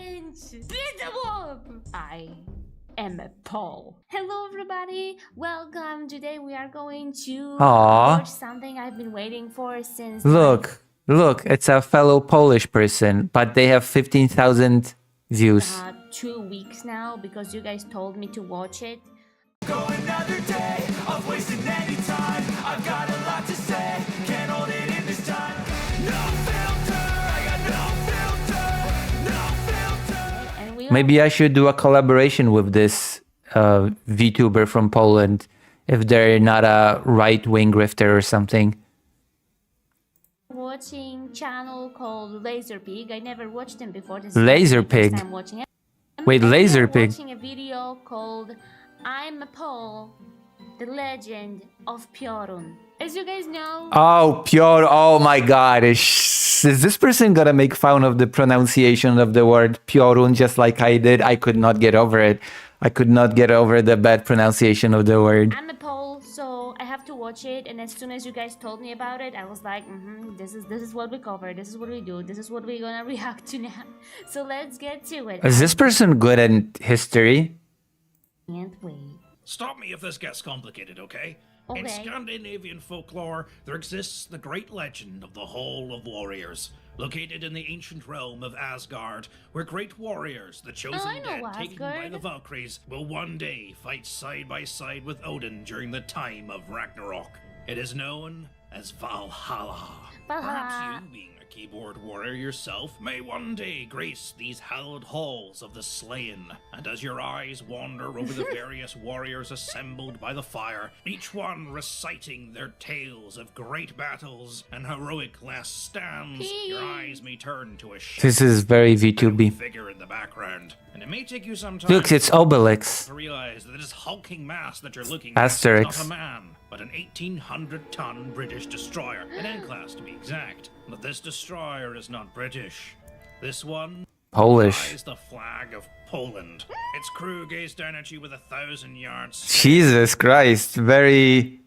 challenge! Beat them up! I am Paul. Hello everybody, welcome. Today we are going to watch something I've been waiting for since... Look, it's a fellow Polish person, but they have 15,000 views. 2 weeks now because you guys told me to watch it. Go another day of wasting any time. I've got a lot to say, can't hold it in this time. No filter, I got no filter. And we Maybe I should do a collaboration with this VTuber from Poland if they're not a right-wing grifter or something. watching channel called Laserpig. I never watched him before. This Laserpig? is my first time watching it. Wait, And Laserpig? watching a video called I'm Paul, the legend of Piorun. As you guys know, Oh, Piotr, oh my god. Is this person gonna make fun of the pronunciation of the word Piorun just like I did? I could not get over it. I could not get over the bad pronunciation of the word. I'm a Pole, so I have to watch it. And as soon as you guys told me about it, I was like, this is what we cover. This is what we do. This is what we're gonna react to now. So let's get to it. Is this person good at history? Can't wait. Stop me if this gets complicated, okay? In Okay. Scandinavian folklore, there exists the great legend of the Hall of Warriors, located in the ancient realm of Asgard, where great warriors, the chosen I know dead taken by Asgard. the Valkyries, will one day fight side by side with Odin during the time of Ragnarok. It is known as Valhalla. Valhalla. Perhaps you, being a keyboard warrior yourself, may one day grace these hallowed halls of the slain. And as your eyes wander over the various warriors assembled by the fire, each one reciting their tales of great battles and heroic last stands, your eyes may turn to a This is very shadowy VTuber. figure in the background. And it may take you some time Look, it's Obelix. to realize that this hulking mass that you're looking Asterix. at is not a man, but an 1,800-ton British destroyer, an N-class to be exact. But this destroyer is not British. This one Polish. flies the flag of Poland. Its crew gaze down at you with 1,000 yards. Jesus Christ, very...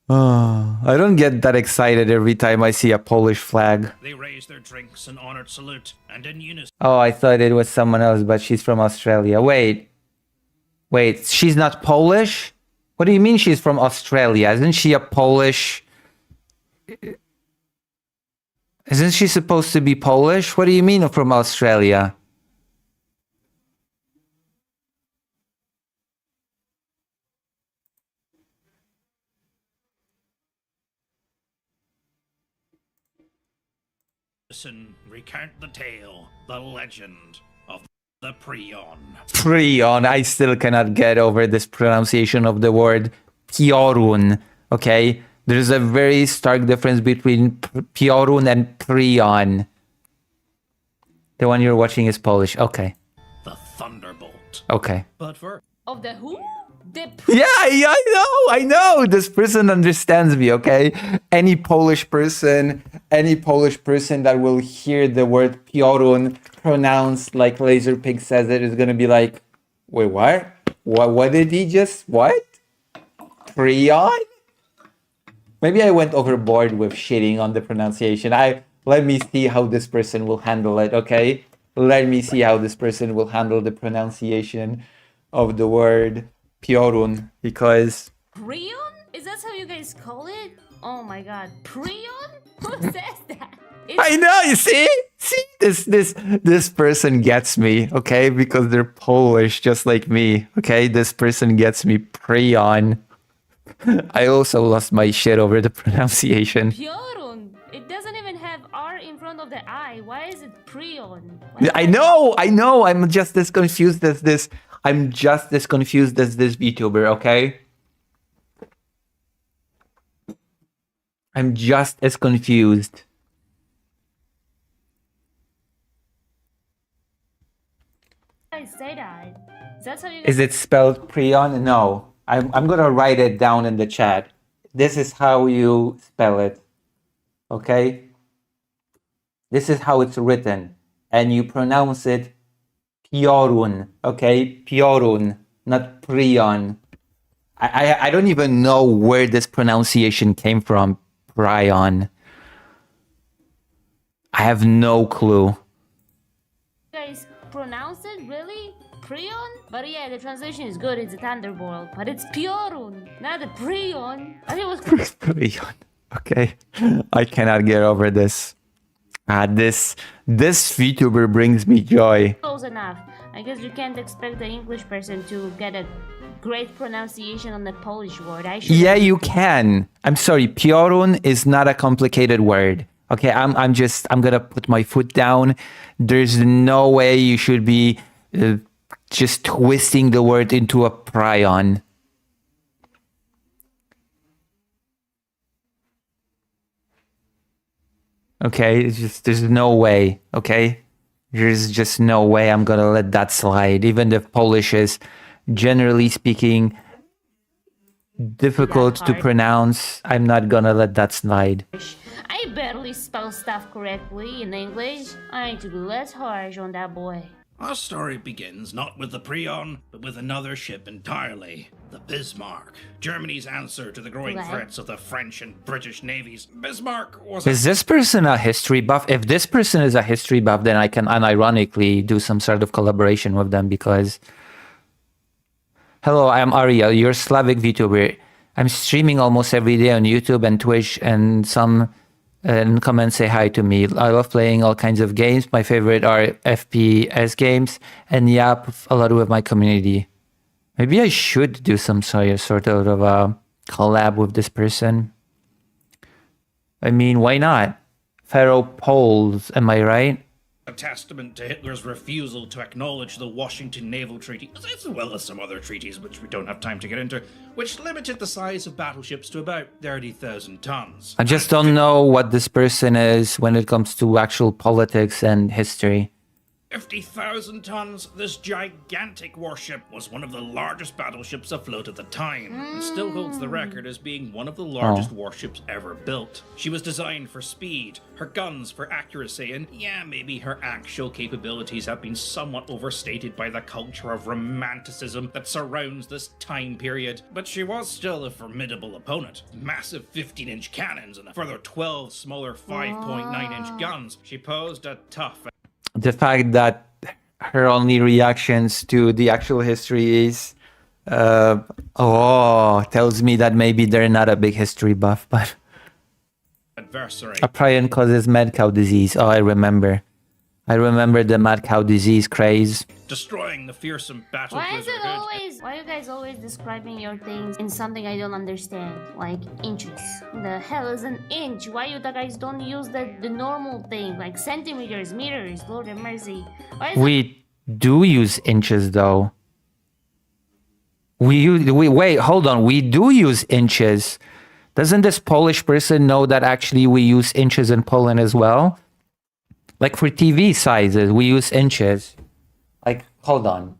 Oh, I don't get that excited every time I see a Polish flag. They raise their drinks in honored salute, and in unison Oh, I thought it was someone else, but she's from Australia. Wait, she's not Polish? What do you mean she's from Australia? Isn't she a Polish... Isn't she supposed to be Polish? What do you mean from Australia? recount the tale, the legend of the Prion. Prion. I still cannot get over this pronunciation of the word Piorun. Okay? There's a very stark difference between Piorun and Prion. The one you're watching is Polish. Okay. The Thunderbolt. Okay. But for Of the who? The Yeah, I know. This person understands me, okay? Any Polish person that will hear the word Piorun pronounced like Laserpig says it is gonna be like, wait, what? What did he just, what? Prion? Maybe I went overboard with shitting on the pronunciation. Let me see how this person will handle it, okay? Let me see how this person will handle the pronunciation of the word Piorun, because Prion? Is that how you guys call it? Oh my god. Prion? Who says that? I know, you see? This person gets me, okay? Because they're Polish just like me, okay? This person gets me. Prion. I also lost my shit over the pronunciation. Piorun. It doesn't even have R in front of the I. Why is it Prion? I know. I'm just as confused as this. I'm just as confused as this VTuber, okay? I'm just as confused. I say that. That's how you Is it spelled Prion? No. I'm gonna write it down in the chat. This is how you spell it. Okay? This is how it's written. And you pronounce it Piorun. Okay? Piorun, not Prion. I don't even know where this pronunciation came from. Prion. I have no clue. guys guys pronounce it, really? Prion? But yeah, the translation is good. It's a Thunderbolt, but it's Piorun, not a Prion. I think it was Okay, I cannot get over this. This VTuber brings me joy. close enough. I guess you can't expect the English person to get a great pronunciation on the Polish word. I should. Yeah, you can. I'm sorry, Piorun is not a complicated word. Okay, I'm gonna put my foot down. There's no way you should be just twisting the word into a prion. Okay, it's just there's no way. Okay, there's just no way I'm gonna let that slide. Even if Polish is, generally speaking, difficult to hard. pronounce, I'm not gonna let that slide. I barely spell stuff correctly in English. I need to be less harsh on that boy. Our story begins not with the Prion, but with another ship entirely, the Bismarck. Germany's answer to the growing Right. threats of the French and British navies. Bismarck was Is this person a history buff? If this person is a history buff, then I can unironically do some sort of collaboration with them because... Hello, I'm Ariel, your Slavic VTuber. I'm streaming almost every day on YouTube and Twitch, and some come and say hi to me. I love playing all kinds of games. My favorite are FPS games, and yap a lot with my community. Maybe I should do some sort of a collab with this person. I mean, why not? Pharaoh Poles, am I right? a testament to Hitler's refusal to acknowledge the Washington Naval Treaty, as well as some other treaties which we don't have time to get into, which limited the size of battleships to about 30,000 tons. I just don't know what this person is when it comes to actual politics and history. 50,000 tons, this gigantic warship was one of the largest battleships afloat at the time, and still holds the record as being one of the largest warships ever built. She was designed for speed, her guns for accuracy, and yeah, maybe her actual capabilities have been somewhat overstated by the culture of romanticism that surrounds this time period, but she was still a formidable opponent. Massive 15-inch cannons and a further 12 smaller 5.9-inch guns. She posed a tough The fact that her only reactions to the actual history is, tells me that maybe they're not a big history buff, but adversary. a prion causes mad cow disease. Oh, I remember the mad cow disease craze. Destroying the fearsome battle Why is it Blizzard. always? Why are you guys always describing your things in something I don't understand? Like inches. The hell is an inch? Why you guys don't use the normal thing like centimeters, meters? Lord have mercy. Why is We do use inches though. Wait, hold on. We do use inches. Doesn't this Polish person know that actually we use inches in Poland as well? Like for TV sizes, we use inches. Like, hold on.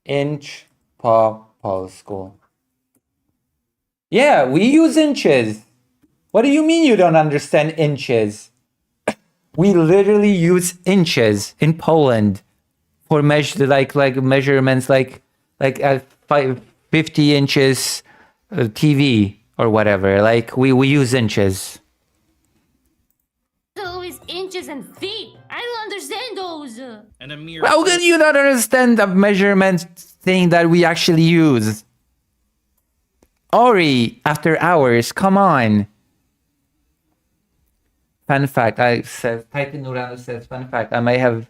Inch po polsku. Yeah, we use inches. What do you mean you don't understand inches? We literally use inches in Poland for measurements like 50 inches TV or whatever. Like we use inches. it always inches and feet? I don't understand those. And a mere How can you not understand the measurement thing that we actually use? Ori, after hours, come on. Fun fact, Titan Urano says, fun fact, I may have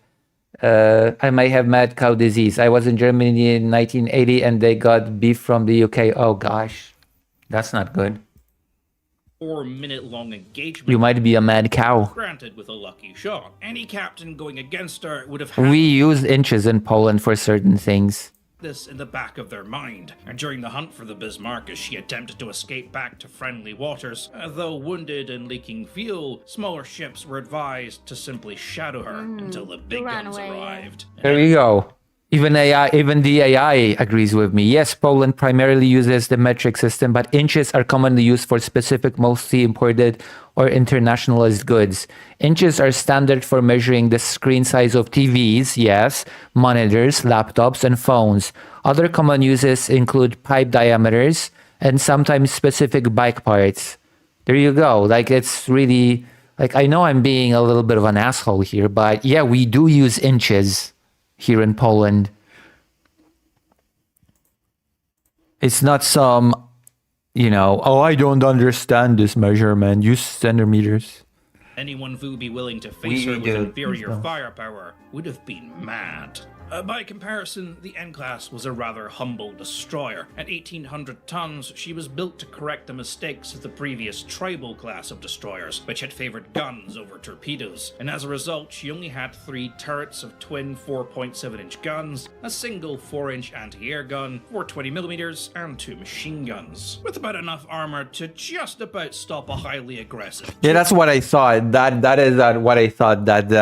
mad cow disease. I was in Germany in 1980 and they got beef from the UK. Oh gosh, that's not good. 4-minute-long engagement. You might be a mad cow. Granted, with a lucky shot. Any captain going against her would have had We use inches in Poland for certain things. this in the back of their mind. And during the hunt for the Bismarck, as she attempted to escape back to friendly waters, though wounded and leaking fuel, smaller ships were advised to simply shadow her until the big run guns away, yeah. arrived. There you go. Even the AI agrees with me. Yes, Poland primarily uses the metric system, but inches are commonly used for specific, mostly imported or internationalized goods. Inches are standard for measuring the screen size of TVs, yes, monitors, laptops, and phones. Other common uses include pipe diameters and sometimes specific bike parts. There you go. Like, it's really Like, I know I'm being a little bit of an asshole here, but yeah, we do use inches here in Poland. It's not some, oh, I don't understand this measurement. Use centimeters. Anyone who be willing to We face her with do. inferior No. firepower would have been mad. By comparison, the N-Class was a rather humble destroyer. At 1,800 tons, she was built to correct the mistakes of the previous tribal class of destroyers, which had favored guns over torpedoes. And as a result, she only had 3 turrets of twin 4.7-inch guns, a single 4-inch anti-air gun, 4 20mm, and 2 machine guns, with about enough armor to just about stop a highly aggressive. Yeah, that's what I thought. That is what I thought. That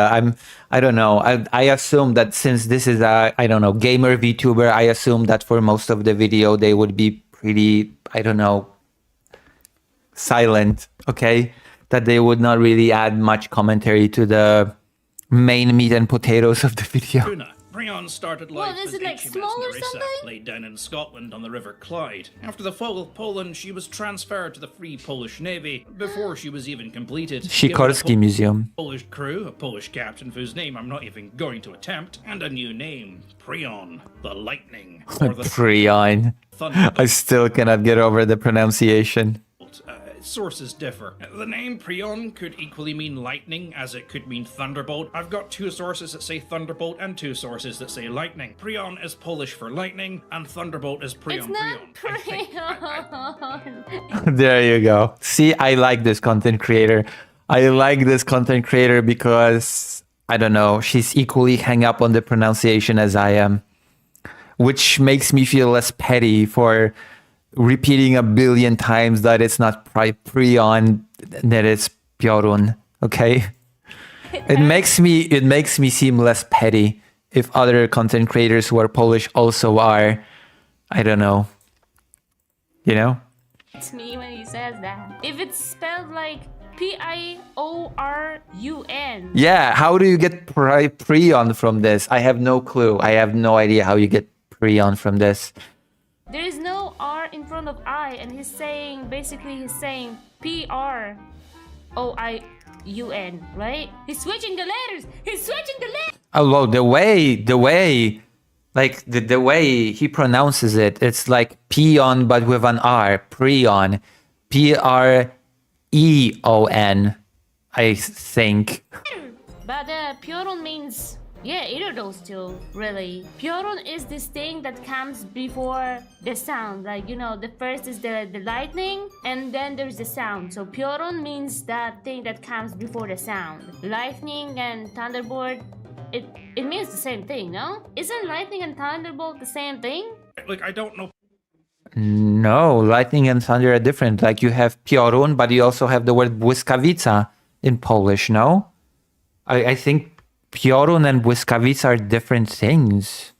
I don't know. I assume that since this is a, I don't know, gamer VTuber, I assume that for most of the video they would be pretty, I don't know, silent. Okay, that they would not really add much commentary to the main meat and potatoes of the video. Tuna. Prion started life What, is as it like HMS small or Nerissa, something? laid down in Scotland on the River Clyde. After the fall of Poland, she was transferred to the Free Polish Navy before she was even completed. Given a Sikorski Museum. Polish crew, a Polish captain whose name I'm not even going to attempt, and a new name, Prion, the Lightning, or the Prion. Thunderbolt. I still cannot get over the pronunciation. Sources differ. The name Prion could equally mean lightning as it could mean thunderbolt. I've got 2 sources that say thunderbolt and 2 sources that say lightning. Prion is Polish for lightning and thunderbolt is Prion. It's not I think. Prion. There you go. See, I like this content creator. I like this content creator because, I don't know, she's equally hung up on the pronunciation as I am, which makes me feel less petty for repeating a billion times that it's not Prion, that it's Piorun. Okay, it makes me seem less petty if other content creators who are Polish also are, I don't know, It's me when he says that. If it's spelled like Piorun. Yeah, how do you get Prion from this? I have no clue. I have no idea how you get Prion from this. There is no R in front of I, and he's saying Prion, right? He's switching the letters. Although the way, like the way he pronounces it, it's like peon but with an R. Prion, Preon, I think. But Piorun means, yeah, either of those two, really. Piorun is this thing that comes before the sound. Like, the first is the lightning, and then there's the sound. So Piorun means that thing that comes before the sound. Lightning and thunderbolt, it means the same thing, no? Isn't lightning and thunderbolt the same thing? Like, I don't know. No, lightning and thunder are different. Like, you have piorun, but you also have the word błyskawica in Polish, no? I think piorun and błyskawica are different things.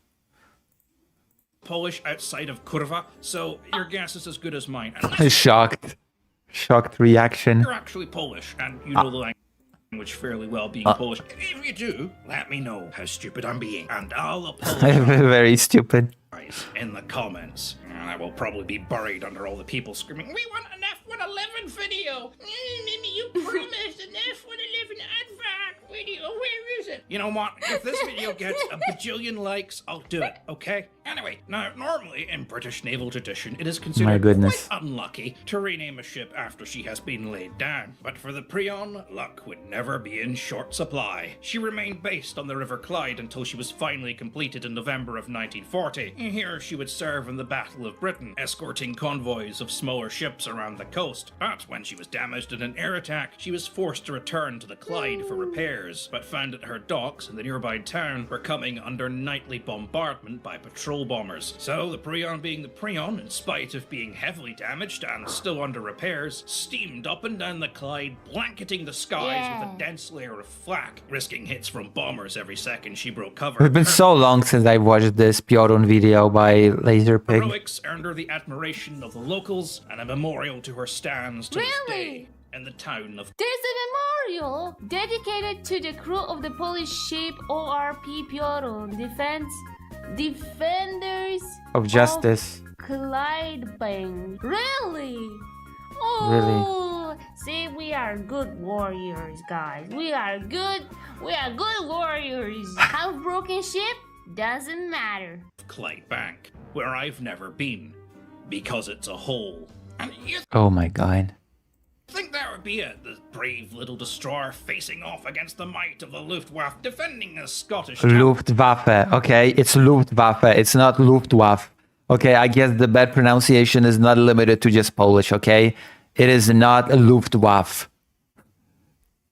Polish outside of kurwa, so your guess is as good as mine. Unless Shocked reaction. you're actually Polish and you know the language fairly well, being Polish. If you do, let me know how stupid I'm being, and I'll apologize Very stupid. in the comments. And I will probably be buried under all the people screaming, "We want an F-111 video! You promised an F-111 advert video, where is it?" You know what? If this video gets a bajillion likes, I'll do it, okay? Anyway, now, normally in British naval tradition, it is My considered goodness. quite unlucky to rename a ship after she has been laid down. But for the Prion, luck would never be in short supply. She remained based on the River Clyde until she was finally completed in November of 1940. And here she would serve in the Battle of Britain, escorting convoys of smaller ships around the coast. But when she was damaged in an air attack, she was forced to return to the Clyde for repairs, but found that her docks in the nearby town were coming under nightly bombardment by patrol bombers. So the Prion, being the Prion, in spite of being heavily damaged and still under repairs, steamed up and down the Clyde, blanketing the skies with a dense layer of flak, risking hits from bombers every second she broke cover. It's been so long since I've watched this Piorun video by Laserpig. Heroics earned her the admiration of the locals, and a memorial to her stands to this Really? day in the town of. There's a memorial dedicated to the crew of the Polish ship ORP Piorun, Defenders Of Justice. Clydebank. Really? Oh, See, we are good warriors, guys. We are good warriors. How broken ship doesn't matter. Clyde Bank, where I've never been, because it's a hole. And you Oh my god. think that would be it? The brave little destroyer facing off against the might of the Luftwaffe, defending a Scottish town. Luftwaffe. Okay, it's Luftwaffe. It's not Luftwaffe. Okay, I guess the bad pronunciation is not limited to just Polish, okay? It is not Luftwaffe.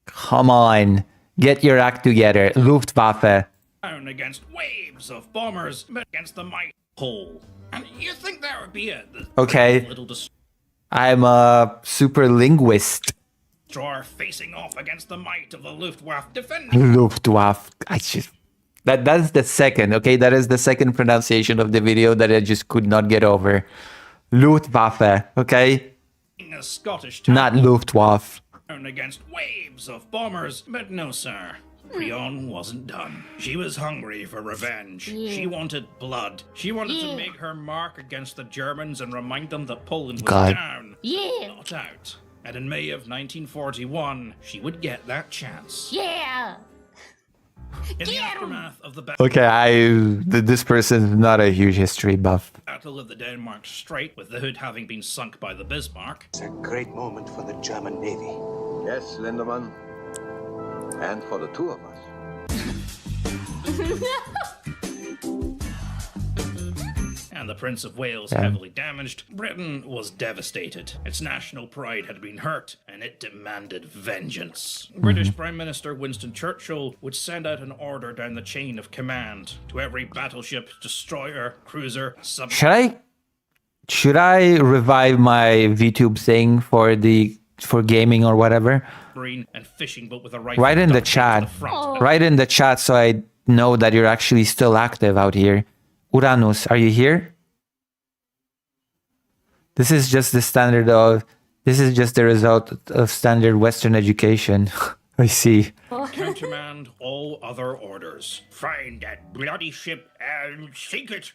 Come on. Get your act together. Luftwaffe. Down against waves of bombers, but against the might hole. And you think that would be it? The Okay. brave little I'm a super linguist. destroyer facing off against the might of the Luftwaffe, defending Luftwaffe. That's the second, okay? That is the second pronunciation of the video that I just could not get over. Luftwaffe, okay? a Scottish town. Not Luftwaffe. Against waves of bombers, but no, sir. Prion wasn't done. She was hungry for revenge. Yeah. She wanted blood. She wanted Yeah. to make her mark against the Germans and remind them that Poland was God. down, Yeah, not out. And in May of 1941, she would get that chance. yeah. In the Get 'em! aftermath of the Battle Okay, this person is not a huge history buff. of the Denmark Strait, with the Hood having been sunk by the Bismarck, It's a great moment for the German Navy. Yes, Lindemann. And for the two of us. and the Prince of Wales heavily damaged, Britain was devastated. Its national pride had been hurt, and it demanded vengeance. British Prime Minister Winston Churchill would send out an order down the chain of command to every battleship, destroyer, cruiser, Should I revive my VTube thing for gaming or whatever? submarine, and fishing boat with a rifle. Write in the duct tape chat. to the front. Oh. Write in the chat so I know that you're actually still active out here. Uranus, are you here? This is just the result of standard Western education. I see. Countermand all other orders. Find that bloody ship and sink it.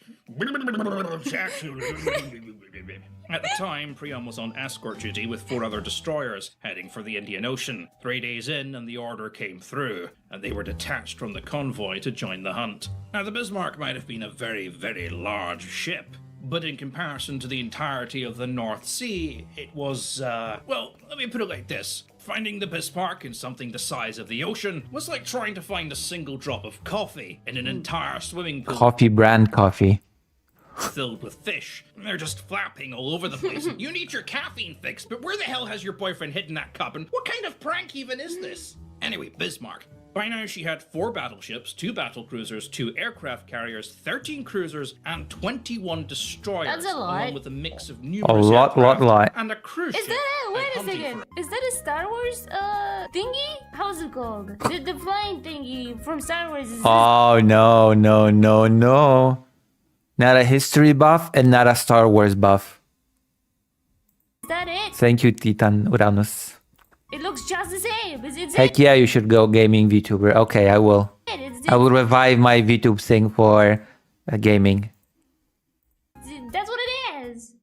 At the time, Priam was on escort duty with 4 other destroyers heading for the Indian Ocean. 3 days in, and the order came through, and they were detached from the convoy to join the hunt. Now, the Bismarck might have been a very, very large ship, but in comparison to the entirety of the North Sea, it was, well, let me put it like this. Finding the Bismarck in something the size of the ocean was like trying to find a single drop of coffee in an entire swimming pool Coffee brand coffee. filled with fish. They're just flapping all over the place. You need your caffeine fix, but where the hell has your boyfriend hidden that cup, and what kind of prank even is this? Anyway, Bismarck. By now, she had 4 battleships, 2 battle cruisers, 2 aircraft carriers, 13 cruisers, and 21 destroyers, That's a lot. along with a mix of numerous lot, aircraft and a cruise Is ship. that and wait a hunting second? for- Is that a Star Wars thingy? How's it called? The flying thingy from Star Wars. Is Oh, no. Not a history buff and not a Star Wars buff. that it? Thank you, Titan Uranus. It looks just the same. It's Heck yeah, you should go gaming VTuber. Okay, I will. It's I will revive my VTube thing for gaming. That's what it is.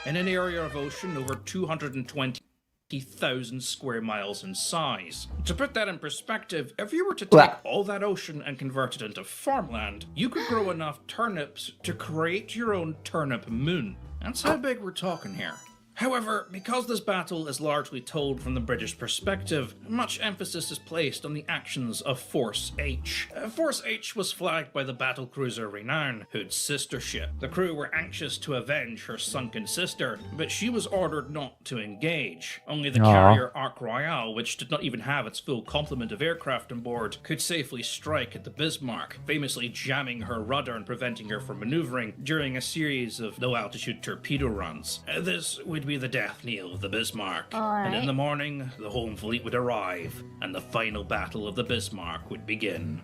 in an area of ocean over 220,000 square miles in size. To put that in perspective, if you were to take Well- all that ocean and convert it into farmland, you could grow enough turnips to create your own turnip moon. That's how big we're talking here. However, because this battle is largely told from the British perspective, much emphasis is placed on the actions of Force H. Force H was flagged by the battlecruiser Renown, Hood's sister ship. The crew were anxious to avenge her sunken sister, but she was ordered not to engage. Only the carrier Ark Royale, which did not even have its full complement of aircraft on board, could safely strike at the Bismarck, famously jamming her rudder and preventing her from maneuvering during a series of low-altitude torpedo runs. This would be the death knell of the Bismarck. And in the morning, the home fleet would arrive, and the final battle of the Bismarck would begin.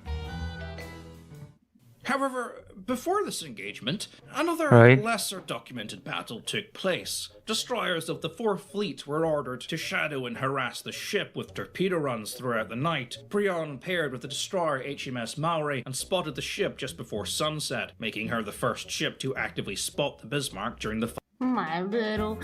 However, before this engagement, another Right. lesser documented battle took place. Destroyers of the 4th Fleet were ordered to shadow and harass the ship with torpedo runs throughout the night. Prion paired with the destroyer HMS Maori and spotted the ship just before sunset, making her the first ship to actively spot the Bismarck during the My little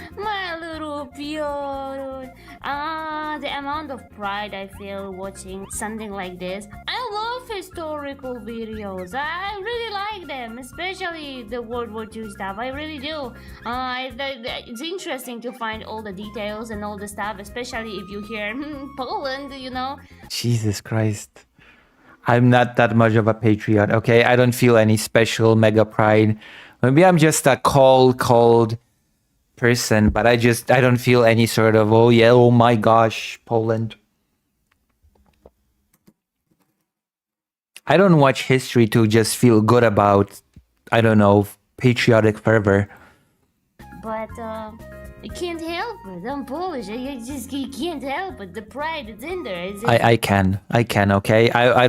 Piotr. The amount of pride I feel watching something like this. I love historical videos. I really like them, especially the World War II stuff. I really do. It's interesting to find all the details and all the stuff, especially if you hear Poland, you know. Jesus Christ. I'm not that much of a patriot, okay? I don't feel any special mega pride. Maybe I'm just a cold person, but I don't feel any sort of, oh yeah, oh my gosh, Poland. I don't watch history to just feel good about, I don't know, patriotic fervor. But I can't help it. I'm Polish. I can't help it. The pride is in there. I can, okay? I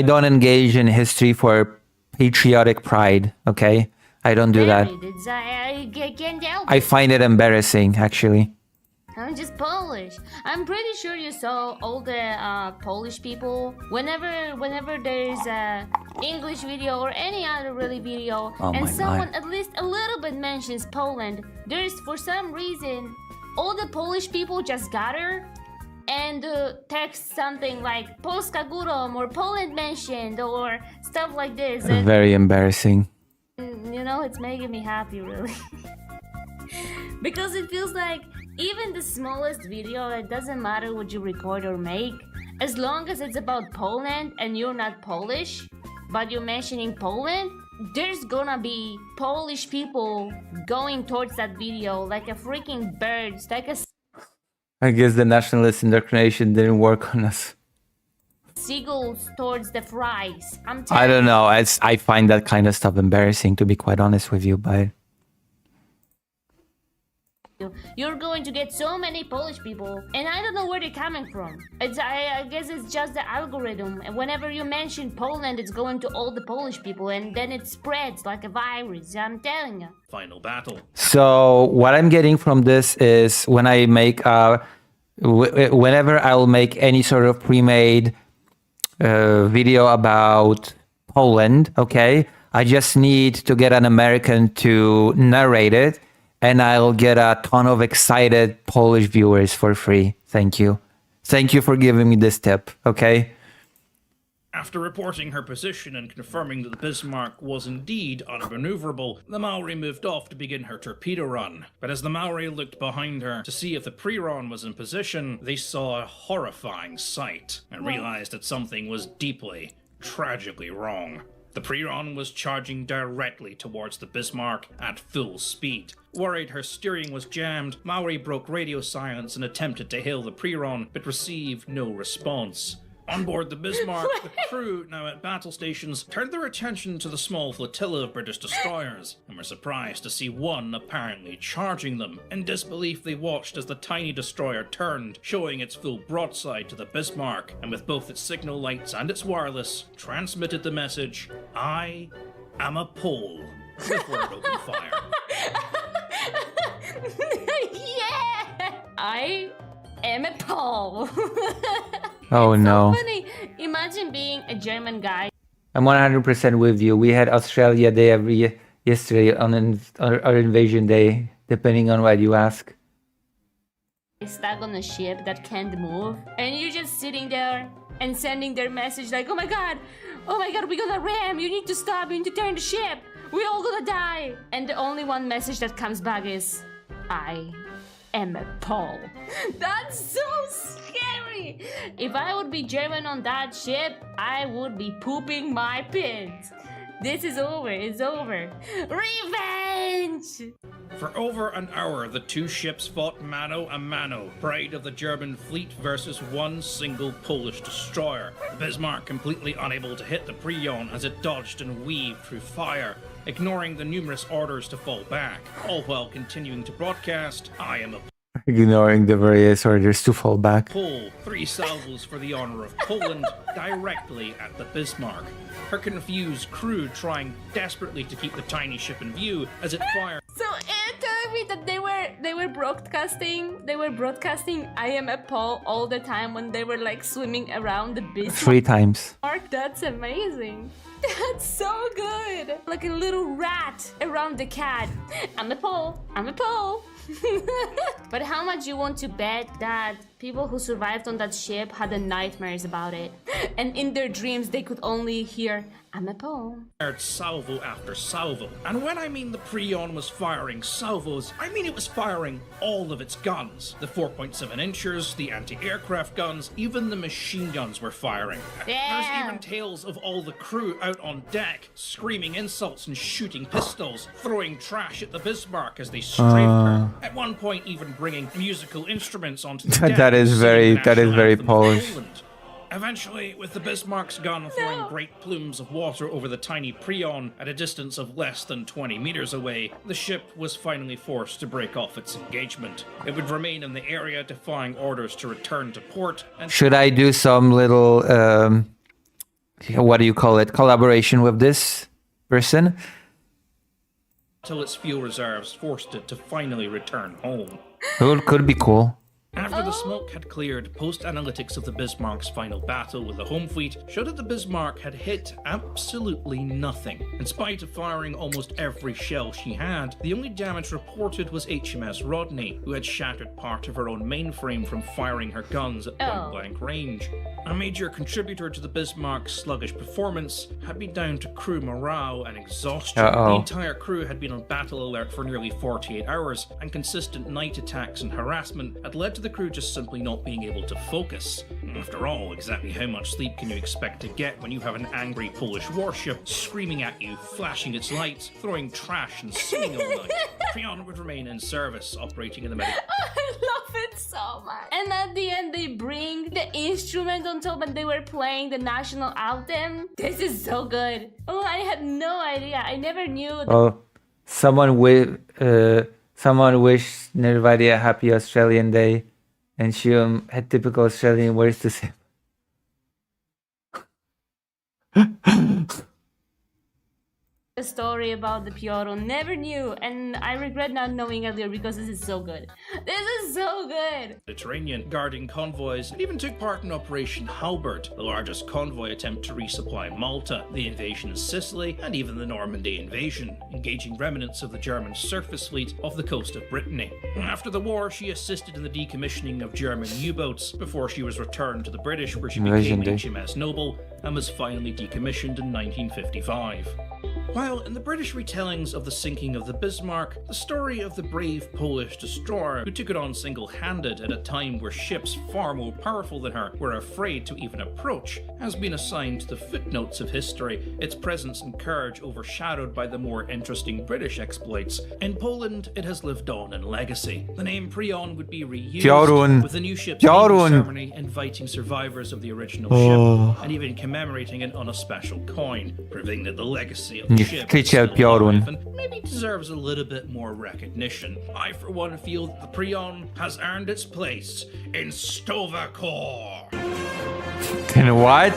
don't engage in history for patriotic pride, okay? I don't do that. I can't help I it. find it embarrassing, actually. I'm just Polish. I'm pretty sure you saw all the Polish people. Whenever there's a English video or any other really video, Oh and my someone God. at least a little bit mentions Poland, there's for some reason all the Polish people just gather and text something like Polska Górą or Poland mentioned or stuff like this. And Very embarrassing. you know, it's making me happy, really. Because it feels like even the smallest video, it doesn't matter what you record or make, as long as it's about Poland and you're not Polish, but you're mentioning Poland, there's gonna be Polish people going towards that video like a freaking birds, like a I guess the nationalist indoctrination didn't work on us. seagulls towards the fries. I'm I telling don't know. I find that kind of stuff embarrassing, to be quite honest with you, but you, you're going to get so many Polish people, and I don't know where they're coming from. I guess it's just the algorithm. And whenever you mention Poland, it's going to all the Polish people, and then it spreads like a virus. I'm telling you. Final battle. So what I'm getting from this is when I make whenever I'll make any sort of pre-made video about Poland, okay, I just need to get an American to narrate it, and I'll get a ton of excited Polish viewers for free. Thank you for giving me this tip, okay? After reporting her position and confirming that the Bismarck was indeed unmaneuverable, the Maori moved off to begin her torpedo run. But as the Maori looked behind her to see if the Priron was in position, they saw a horrifying sight and realized that something was deeply, tragically wrong. The Priron was charging directly towards the Bismarck at full speed. Worried her steering was jammed, Maori broke radio silence and attempted to hail the Priron, but received no response. On board the Bismarck, the crew, now at battle stations, turned their attention to the small flotilla of British destroyers, and were surprised to see one apparently charging them. In disbelief, they watched as the tiny destroyer turned, showing its full broadside to the Bismarck, and with both its signal lights and its wireless, transmitted the message, "I am a Pole," before it opened fire. Yeah! I am a Pole. Oh no. So funny. Imagine being a German guy. I'm 100% with you. We had Australia Day yesterday on our invasion day, depending on what you ask. Stuck on a ship that can't move, and you're just sitting there and sending their message like, oh my god, we're gonna ram, you need to stop, you need to turn the ship, we're all gonna die. And the only one message that comes back is, I am a Pole. That's so scary. If I would be German on that ship, I would be pooping my pants. This is over, it's over. Revenge! For over an hour, the two ships fought mano a mano, pride of the German fleet versus one single Polish destroyer. The Bismarck completely unable to hit the Prion as it dodged and weaved through fire, ignoring the numerous orders to fall back, all while continuing to broadcast, "I am a Ignoring the various orders to fall back. Pole, 3 salvos for the honor of Poland, directly at the Bismarck. Her confused crew trying desperately to keep the tiny ship in view as it fired So enter telling me that they were broadcasting I am a Paul all the time when they were like swimming around the Bismarck? 3 times. That's amazing. That's so good. Like a little rat around the cat. I'm a Paul. I'm a Paul. But how much you want to bet that people who survived on that ship had the nightmares about it, and in their dreams they could only hear I'm a Paul. Fired salvo after salvo. And when I mean the Prion was firing salvos, I mean it was firing all of its guns. The 4.7 inchers, the anti-aircraft guns, even the machine guns were firing. Yeah. There's even tales of all the crew out on deck, screaming insults and shooting pistols, throwing trash at the Bismarck as they strafed her. At one point even bringing musical instruments onto the deck. That is and very- singing the that is national very anthem of Polish. Poland. Eventually, with the Bismarck's gun throwing great plumes of water over the tiny Prion at a distance of less than 20 meters away, the ship was finally forced to break off its engagement. It would remain in the area, defying orders to return to port, and Should I do some little, what do you call it, collaboration with this person? until its fuel reserves forced it to finally return home. Could be cool. After the smoke had cleared, post-analytics of the Bismarck's final battle with the home fleet showed that the Bismarck had hit absolutely nothing. In spite of firing almost every shell she had, the only damage reported was HMS Rodney, who had shattered part of her own mainframe from firing her guns at point-blank range. A major contributor to the Bismarck's sluggish performance had been down to crew morale and exhaustion. The entire crew had been on battle alert for nearly 48 hours, and consistent night attacks and harassment had led to the crew just simply not being able to focus. After all, exactly how much sleep can you expect to get when you have an angry Polish warship screaming at you, flashing its lights, throwing trash and singing all night? Prion would remain in service, operating in the medical... I love it so much. And at the end, they bring the instrument on top and they were playing the national anthem. This is so good. Oh, I had no idea. I never knew that. Oh, someone wished Nirvana a happy Australian Day, and she had typical Australian words to say. The story about the Piorun. Never knew, and I regret not knowing earlier because this is so good. This is so good. Mediterranean, guarding convoys, and even took part in Operation Halbert, the largest convoy attempt to resupply Malta, the invasion of Sicily, and even the Normandy invasion, engaging remnants of the German surface fleet off the coast of Brittany. After the war, she assisted in the decommissioning of German U-boats before she was returned to the British, where she became HMS Noble and was finally decommissioned in 1955. While in the British retellings of the sinking of the Bismarck, the story of the brave Polish destroyer who took it on single-handed at a time where ships far more powerful than her were afraid to even approach has been assigned to the footnotes of history, its presence and courage overshadowed by the more interesting British exploits. In Poland, it has lived on in legacy. The name Prion would be reused, with the new ship's naming ceremony inviting survivors of the original ship, and even commemorating it on a special coin, proving that the legacy of the ship is still alive and maybe deserves a little bit more recognition. I, for one, feel that the Prion has earned its place in Stovacor. In what?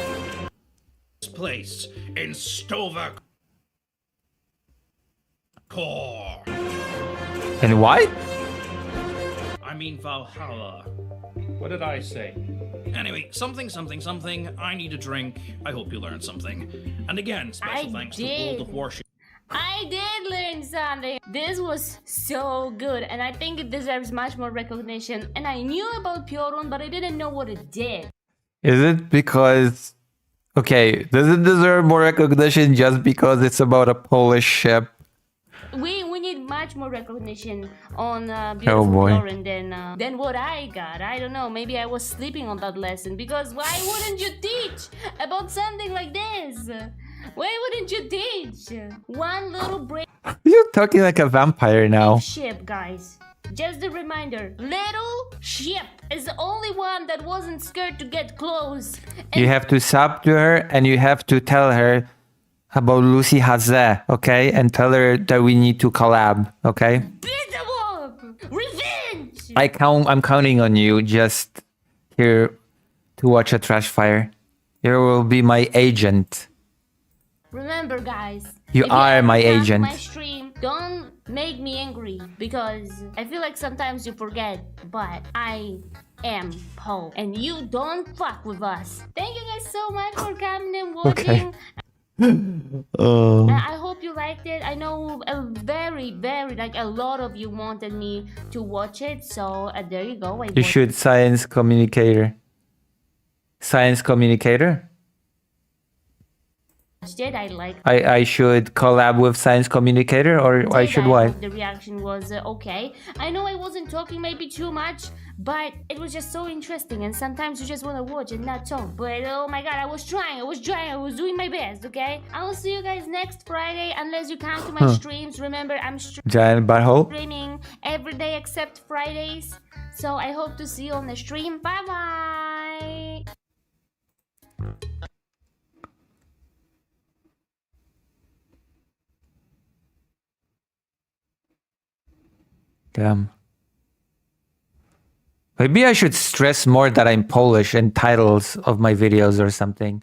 Its place in Stovacor. In what? I mean Valhalla. What did I say? Anyway, something. I need a drink. I hope you learned something. And again, special thanks to World of Warship. I did learn something. This was so good, and I think it deserves much more recognition. And I knew about Piorun, but I didn't know what it did. Is it because... Okay, does it deserve more recognition just because it's about a Polish ship? We need much more recognition on beautiful Piorun than what I got. I don't know. Maybe I was sleeping on that lesson, because why wouldn't you teach about something like this? Why wouldn't you teach? One little brave You're talking like a vampire now. ship, guys. Just a reminder, little ship is the only one that wasn't scared to get close. You have to sub to her and you have to tell her about Lucy Haze, okay? And tell her that we need to collab, okay? Beat them up! Revenge! I'm counting on you just here to watch a trash fire. You will be my agent. Remember, guys, You if are ever my come to agent. my stream don't make me angry because I feel like sometimes you forget, but I am Poe and you don't fuck with us. Thank you guys so much for coming and watching. I hope you liked it. I know a very, like a lot of you wanted me to watch it, so there you go. You should science communicator. Science communicator? Did I like I should collab with science communicator, or I should I why? hope the reaction was okay. I know I wasn't talking maybe too much, but it was just so interesting, and sometimes you just want to watch and not talk. But oh my god, I was trying, I was doing my best, okay? I will see you guys next Friday unless you come to my streams. Remember, I'm Giant butthole? streaming every day except Fridays, so I hope to see you on the stream. Bye bye. Damn. Maybe I should stress more that I'm Polish in titles of my videos or something.